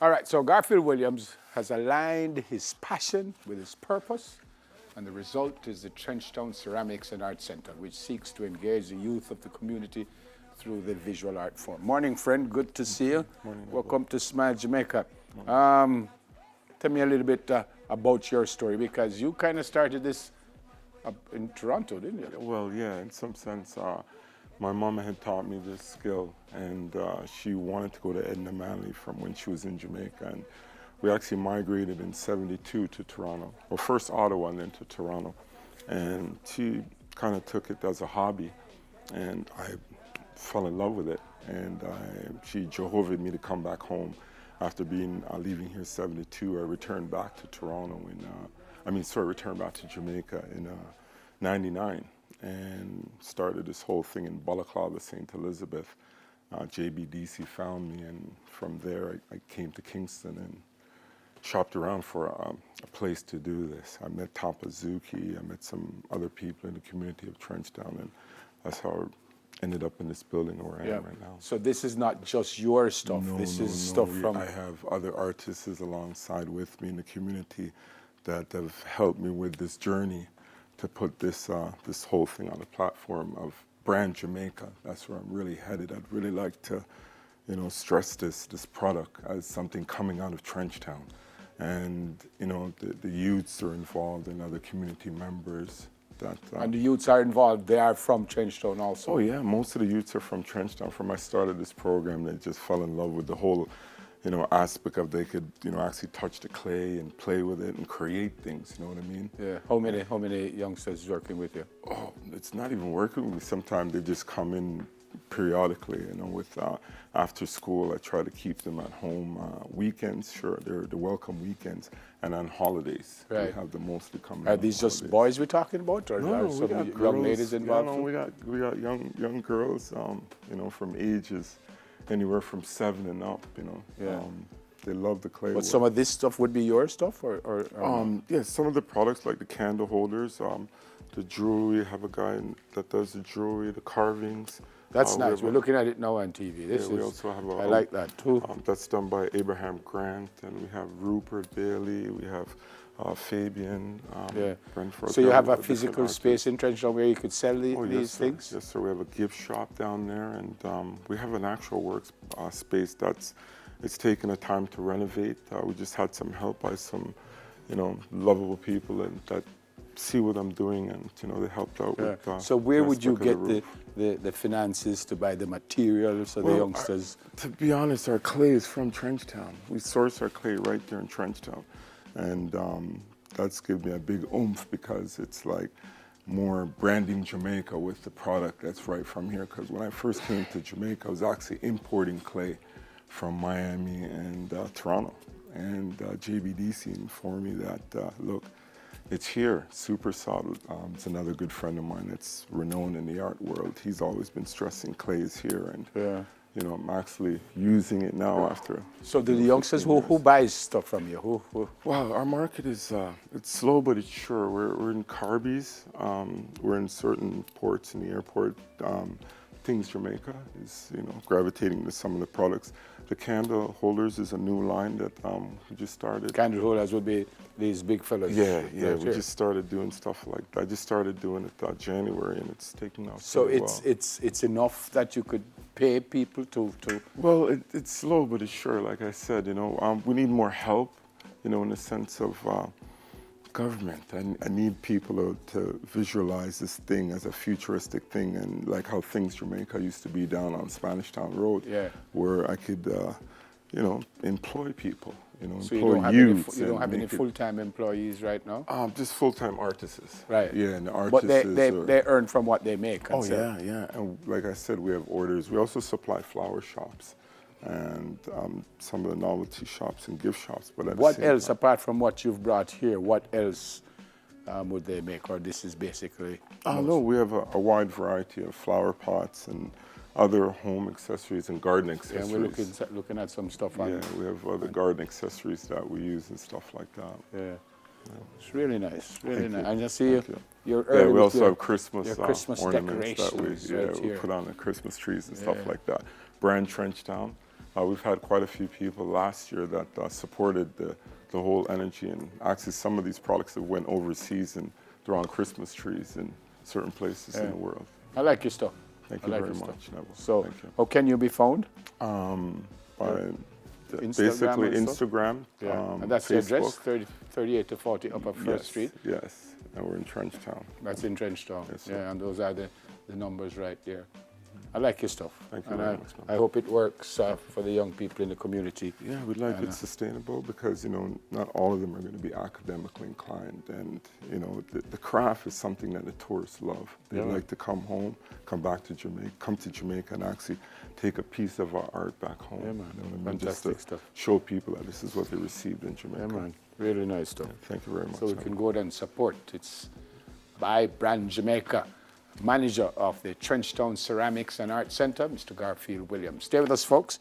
All right, so Garfield Williams has aligned his passion with his purpose, and the result is the Trenchtown Ceramics and Art Center, which seeks to engage the youth of the community through the visual art form. Morning, friend. Good to see you. Morning. Welcome to Smile Jamaica. Tell me a little bit about your story, because you kind of started this up in Toronto, didn't you? Well, yeah, in some sense, my mama had taught me this skill, and she wanted to go to Edna Manley from when she was in Jamaica. And we actually migrated in '72 to Toronto. Well, first Ottawa and then to Toronto. And she kind of took it as a hobby, and I fell in love with it. And she Jehovah'd me to come back home. After leaving here '72, I returned back to Toronto returned back to Jamaica in '99 and started this whole thing in Balaclava, St. Elizabeth. JBDC found me, and from there I came to Kingston and shopped around for a place to do this. I met Tapazuki, I met some other people in the community of Trenchtown, and that's how I ended up in this building where I am right now. So this is not just your stuff. Stuff from... I have other artists alongside with me in the community that have helped me with this journey to put this this whole thing on the platform of brand Jamaica. That's where I'm really headed. I'd really like to, stress this product as something coming out of Trenchtown. And, the youths are involved and other community members. And the youths are involved, they are from Trenchtown also? Oh yeah, most of the youths are from Trenchtown. From I started this program, they just fell in love with the whole, aspect of they could, actually touch the clay and play with it and create things, you know what I mean? Yeah, how many youngsters working with you? Oh, it's not even working with me. Sometimes they just come in periodically, with after school. I try to keep them at home. Weekends, sure, they're the welcome weekends, and on holidays. Right. We have them mostly coming. Are these just boys we're talking about, or are some young ladies involved? No, we got young girls, from ages anywhere from 7 and up. Yeah. They love the clay. But some of this stuff would be your stuff, or yeah, some of the products like the candle holders, the jewelry. Have a guy that does the jewelry, the carvings. That's nice. We're looking at it now on TV. We also have I like that too. That's done by Abraham Grant, and we have Rupert Bailey, we have Fabian, Brentford. So you have a physical space in Trenchtown where you could sell these things? Yes, sir. We have a gift shop down there, and we have an actual work space it's taken a time to renovate. We just had some help by some, lovable people that see what I'm doing, and they helped out with. So where would you get the finances to buy the materials for the youngsters? To be honest, our clay is from Trenchtown. We source our clay right there in Trenchtown, and that's given me a big oomph, because it's like more branding Jamaica with the product that's right from here. Because when I first came to Jamaica, I was actually importing clay from Miami and Toronto, and JBDC informed me that look, it's here, super solid. It's another good friend of mine that's renowned in the art world. He's always been stressing clay is here, and I'm actually using it now after. So the youngsters, who buys stuff from you? Who? Well, our market is it's slow but it's sure. We're in Carby's. We're in certain ports in the airport. Things Jamaica is gravitating to some of the products. The candle holders is a new line that we just started. Candle holders would be these big fellas. Yeah. We just started doing stuff like that. I just started doing it January, and it's taking off. So it's enough that you could pay people to. Well, it's slow but it's sure. Like I said, we need more help. In the sense of government. I need people to visualize this thing as a futuristic thing, and like how Things Jamaica used to be down on Spanish Town Road, where I could, employ people, so employ youth. You don't have any full-time employees right now? Just full-time artists. Right. Yeah, and the artists. But they earn from what they make. Oh yeah. And like I said, we have orders. We also supply flower shops and some of the novelty shops and gift shops. But what else, apart from what you've brought here, what else would they make, or this is basically? No, we have a wide variety of flower pots and other home accessories and garden accessories. Yeah, we're looking at some stuff on. Yeah, we have other garden accessories that we use and stuff like that. Yeah. It's really nice, really nice. And I see you're early. Yeah, we also have Christmas decorations ornaments that we put on the Christmas trees and stuff like that. Brand Trenchtown. We've had quite a few people last year that supported the whole energy, and actually some of these products that went overseas and they're on Christmas trees in certain places in the world. I like your stuff. Thank I you like very your much, stuff. Neville. So, Thank you. how can you be found? By Instagram basically and stuff? Instagram, Yeah, and that's the address, Facebook. 38 to 40 Upper First Street. Yes, and we're in Trenchtown. That's in Trenchtown. Yes, sir. Yeah, and those are the numbers right there. I like your stuff. Thank you and very much, man. I hope it works for the young people in the community. Yeah, we'd like it sustainable because, you know, not all of them are going to be academically inclined. And, you know, the craft is something that the tourists love. They Yeah. like to come home, come back to Jamaica, come to Jamaica and actually take a piece of our art back home. Yeah, man. You know what I mean? Fantastic Just to stuff. show people that this is what they received in Jamaica. Yeah, man. Really nice stuff. Thank you very much. So we man. can go there and support. It's by Brand Jamaica, manager of the Trenchtown Ceramics and Art Center, Mr. Garfield Williams. Stay with us, folks.